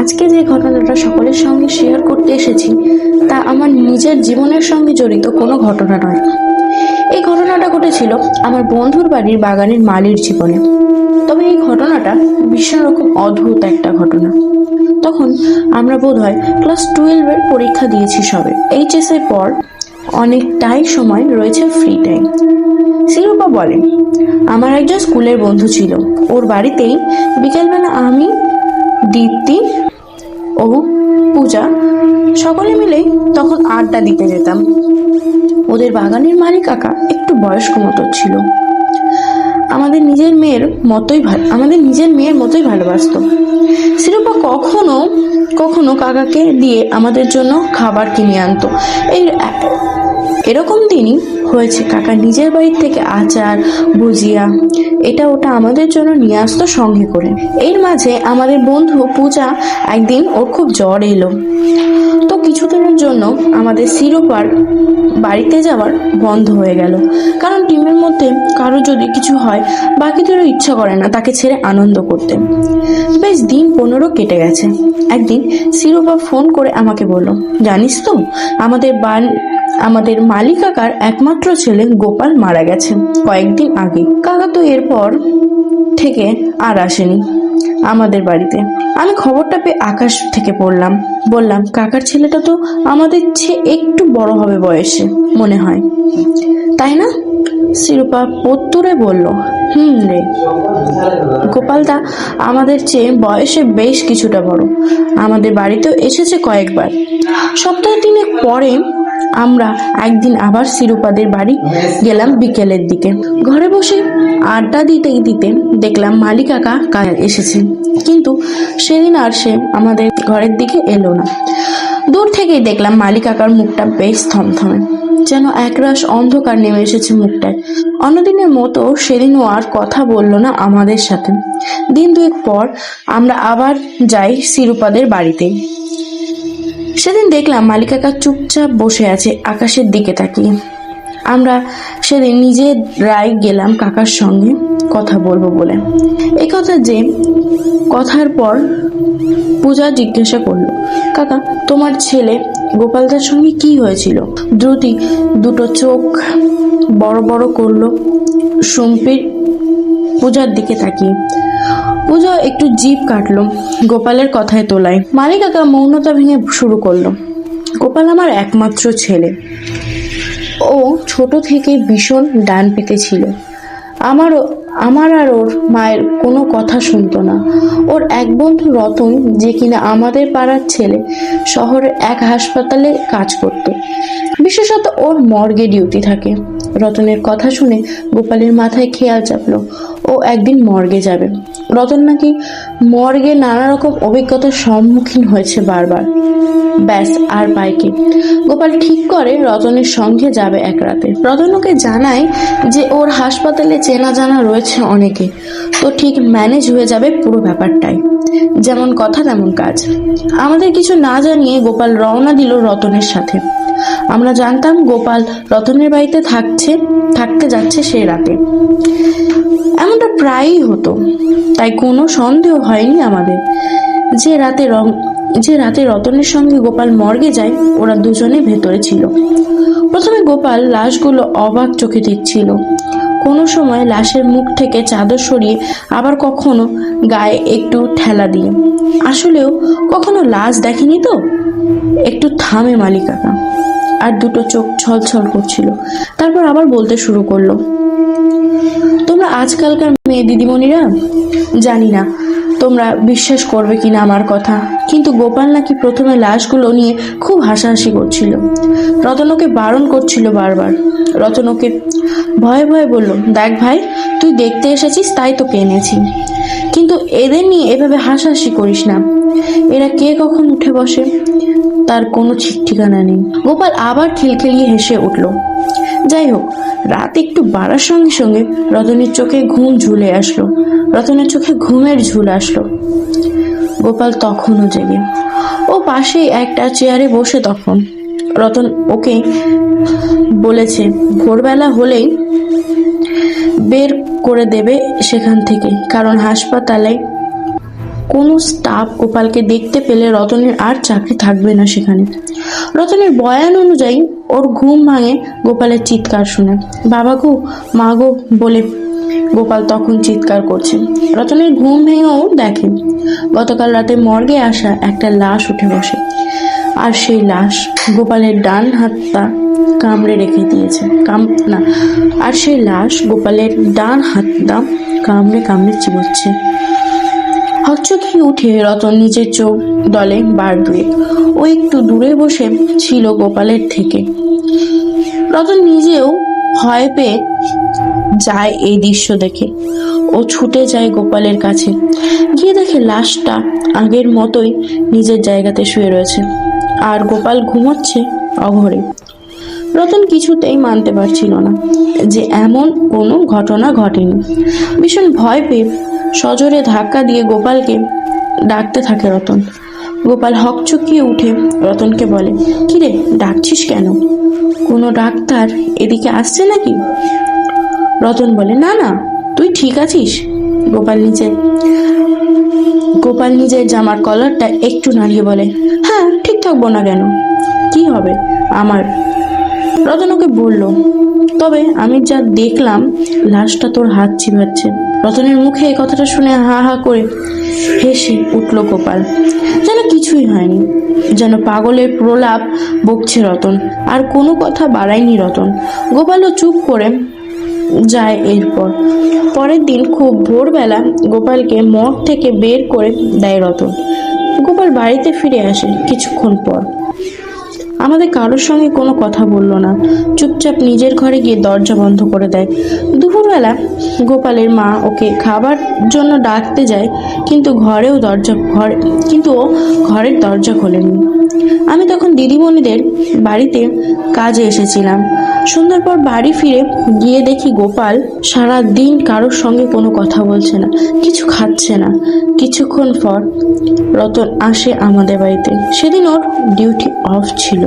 আজকে যে ঘটনাটা সকলের সঙ্গে শেয়ার করতে এসেছি তা আমার নিজের জীবনের সঙ্গে জড়িত কোনো ঘটনা নয়। এই ঘটনাটা ঘটেছিল আমার বন্ধুর বাড়ির বাগানের মালির জীবনে। তবে এই ঘটনাটা ভীষণ রকম অদ্ভুত একটা ঘটনা। তখন আমরা বোধহয় ক্লাস 12-এর পরীক্ষা দিয়েছি সবে। এইচএস এর পর অনেকটাই সময় রয়েছে ফ্রি টাইম। শিরূপা বলে, আমার একজন স্কুলের বন্ধু ছিল, ওর বাড়িতেই বিকেলবেলা আমি, দীপ্তি ও পূজা সকলে মিলেই তখন আড্ডা দিতে যেতাম। ওদের বাগানের মালিক কাকা একটু বয়স্ক মতো ছিল, আমাদের নিজের মেয়ের মতোই ভালোবাসতো। শিরূপা কখনো কখনো কাকাকে দিয়ে আমাদের জন্য খাবার কিনে আনতো। এরকম দিনই হয়েছে, কাকা নিজের বাড়ির থেকে আচার, ভুজিয়া, এটা ওটা আমাদের জন্য নিয়ে আসতো সঙ্গে করে। এর মাঝে আমাদের বন্ধু পূজা একদিন ওর খুব জ্বর এলো, তো কিছুদিনের জন্য আমাদের শিরূপার বাড়িতে যাওয়ার বন্ধ হয়ে গেল। কারণ টিমের মধ্যে কারো যদি কিছু হয়, বাকিদেরও ইচ্ছা করে না তাকে ছেড়ে আনন্দ করতে। বেশ দিন 15 কেটে গেছে। একদিন শিরূপা ফোন করে আমাকে বলল, জানিস তো আমাদের মালিক কাকার একমাত্র ছেলে গোপাল মারা গেছে কয়েকদিন আগে। কাকা তো এরপর থেকে আর আসেনি আমাদের বাড়িতে। আমি খবরটা পেয়ে আকাশ থেকে পড়লাম, বললাম, কাকার ছেলেটা তো আমাদের চেয়ে একটু বড় হবে বয়সে মনে হয়, তাই না? শিরূপা প্রত্যুরে বলল, রে, গোপালদা আমাদের চেয়ে বয়সে বেশ কিছুটা বড়, আমাদের বাড়িতেও এসেছে কয়েকবার। সপ্তাহ 3 পরে আমরা একদিন আবার শিরূপাদের বাড়ি গেলাম বিকেলের দিকে। ঘরে বসে আড্ডা দিতে দিতে দেখলাম মালিক কাকা এসেছে, কিন্তু সেদিন আর সে আমাদের ঘরের দিকে এলো না। দূর থেকেই দেখলাম মালিক কাকার মুখটা বেশ থমথমে, যেন একরাশ অন্ধকার নেমে এসেছে মুখটায়। অন্যদিনের মতো সেদিনও আর কথা বললো না আমাদের সাথে। দিন 2 পর আমরা আবার যাই শিরূপাদের বাড়িতে। সেদিন দেখলাম মালিক কাকা চুপচাপ বসে আছে আকাশের দিকে তাকিয়ে। আমরা সেদিন নিজেরাই গেলাম কাকার সঙ্গে কথা বলবো বলে। এই কথার পর পূজা জিজ্ঞাসা করলো, কাকা, তোমার ছেলে গোপালদার সঙ্গে কি হয়েছিল? দ্রুতি দুটো চোখ বড় বড় করলো সম্পির পূজার দিকে তাকিয়ে। পূজা একটু জিভ কাটলো গোপালের কথায় তোলায়। মালিক কাকা মৌনতা ভেঙে শুরু করলো, গোপাল আমার একমাত্র ছেলে। ও ছোট থেকে ভীষণ ডানপিতে ছিল। আমার আর ওর মায়ের কোনো কথা শুনতো না। ওর এক বন্ধু রতন, যে কিনা আমাদের পাড়ার ছেলে, শহরে এক হাসপাতালে কাজ করত। বিশেষত ওর মর্গে ডিউটি থাকে। রতনের কথা শুনে গোপালের মাথায় খেয়াল চাপলো ও একদিন মর্গে যাবে। রতন নাকি মর্গে নানা রকম অভিজ্ঞতার সম্মুখীন হয়েছে বারবার। ব্যাস আর পাইকে গোপাল ঠিক করে রতনের সঙ্গে যাবে এক রাতে। রতন ওকে জানায় যে ওর হাসপাতালে চেনা জানা রয়েছে অনেকে, তো ঠিক ম্যানেজ হয়ে যাবে পুরো ব্যাপারটাই। যেমন কথা তেমন কাজ। আমাদের কিছু না জানিয়ে গোপাল রওনা দিল রতনের সাথে। আমরা জানতাম গোপাল রতনের বাড়িতে থাকতে যাচ্ছে সে রাতে। এমনটা প্রায়ই হতো, তাই কোনো সন্দেহ হয়নি আমাদের। যে রাতে রতনের সঙ্গে গোপাল মর্গে যায়, ওরা দুজনে ভেতরে ছিল। প্রথমে গোপাল লাশগুলো অবাক চোখে দেখছিল, কোনো সময় লাশের মুখ থেকে চাদর সরিয়ে, আবার কখনো গায়ে একটু ঠেলা দিয়ে। আসলেও কখনো লাশ দেখেনি তো। একটু থামে মালিক কাকা, আর দুটো চোখ ছলছল করছিল। তারপর আবার বলতে শুরু করলো, তোমরা আজকালকার মেয়ে দিদিমণিরা, জানি না তোমরা বিশ্বাস করবে কিনা আমার কথা, কিন্তু গোপাল নাকি প্রথমে লাশগুলো নিয়ে খুব হাসাহাসি করছিল। রতন ওকে বারণ করছিল বারবার। রতন ওকে ভয়ে ভয়ে বলল, দেখ ভাই, তুই দেখতে এসেছিস তাই তোকে এনেছি, কিন্তু এদের নিয়ে এভাবে হাসাহাসি করিস না। এরা কে কখন উঠে বসে তার কোনো ঠিক ঠিকানা নেই। গোপাল আবার খিলখিলিয়ে হেসে উঠল। যাই হোক, রাত একটু বাড়ার সঙ্গে সঙ্গে রতনের চোখে রতনের চোখে ঘুমের ঝুল আসলো। গোপাল তখনও জেগে। ও পাশে একটা চেয়ারে বসে। তখন রতন ওকে বলেছে ভোরবেলা হলেই বের করে দেবে সেখান থেকে, কারণ হাসপাতালে কোনো স্টাফ গোপালকে দেখতে পেলে রতনের আর চাকরি থাকবে না সেখানে। রতনের বয়ান অনুযায়ী ওর ঘুম ভাঙে গোপালের চিৎকার শুনে। বাবা গো, মা গো বলে গোপাল তখন চিৎকার করছে। রতনের ঘুম ভেঙেও দেখে গতকাল রাতে মর্গে আসা একটা লাশ উঠে বসে, আর সেই লাশ গোপালের ডান হাতটা কামড়ে রেখে দিয়েছে। আর সেই লাশ গোপালের ডান হাতটা কামড়ে কামড়ে চিবোচ্ছে। হকচকি উঠে রতন নিজের চোখ দলে বার দুয়ে। ও একটু দূরে বসে ছিল গোপালের থেকে। রতন নিজেও ভয় পেয়ে যায় এই দৃশ্য দেখে। ও ছুটে যায় গোপালের কাছে, গিয়ে দেখে লাশটা আগের মতোই নিজের জায়গাতে শুয়ে রয়েছে, আর গোপাল ঘুমোচ্ছে অঘরে। রতন কিছুতেই মানতে পারছিল না যে এমন কোনো ঘটনা ঘটেনি। ভীষণ ভয় পেয়ে সজোরে ধাক্কা দিয়ে গোপালকে ডাকতে থাকে রতন। গোপাল হকচকিয়ে উঠে রতনকে বলে, কিরে ডাকছিস কেন? কোনো ডাক্তার এদিকে আসছে নাকি? রতন বলে, না না, তুই ঠিক আছিস? গোপাল নিজের জামার কলারটা একটু নাড়িয়ে বলে, হ্যাঁ ঠিক থাকবো না কেন? কি হবে আমার? রতন ওকে বলল, তবে আমি যা দেখলাম লাশটা তোর হাত চিবাচ্ছে। রতনের মুখে এই কথাটা শুনে হা হা করে হেসে উঠল গোপাল। যেন কিছুই হয়নি, যেন পাগলের প্রলাপ বকছে রতন। আর কোনো কথা বাড়ায়নি রতন। গোপালও চুপ করে যায়। পরের দিন খুব ভোরবেলা গোপালকে মঠ থেকে বের করে দেয় রতন। গোপাল বাড়িতে ফিরে আসে কিছুক্ষণ পর। আমাদের কারোর সঙ্গে কোনো কথা বললো না, চুপচাপ নিজের ঘরে গিয়ে দরজা বন্ধ করে দেয়। দুপুরবেলা গোপালের মা ওকে খাবার জন্য ডাকতে যায়, কিন্তু ও ঘরের দরজা খোলেনি। আমি তখন দিদিমণিদের বাড়িতে কাজে এসেছিলাম। সন্ধ্যার পর বাড়ি ফিরে গিয়ে দেখি গোপাল সারা দিন কারোর সঙ্গে কোনো কথা বলছে না, কিছু খাচ্ছে না। কিছুক্ষণ পর রতন আসে আমাদের বাড়িতে। সেদিন ওর ডিউটি অফ ছিল।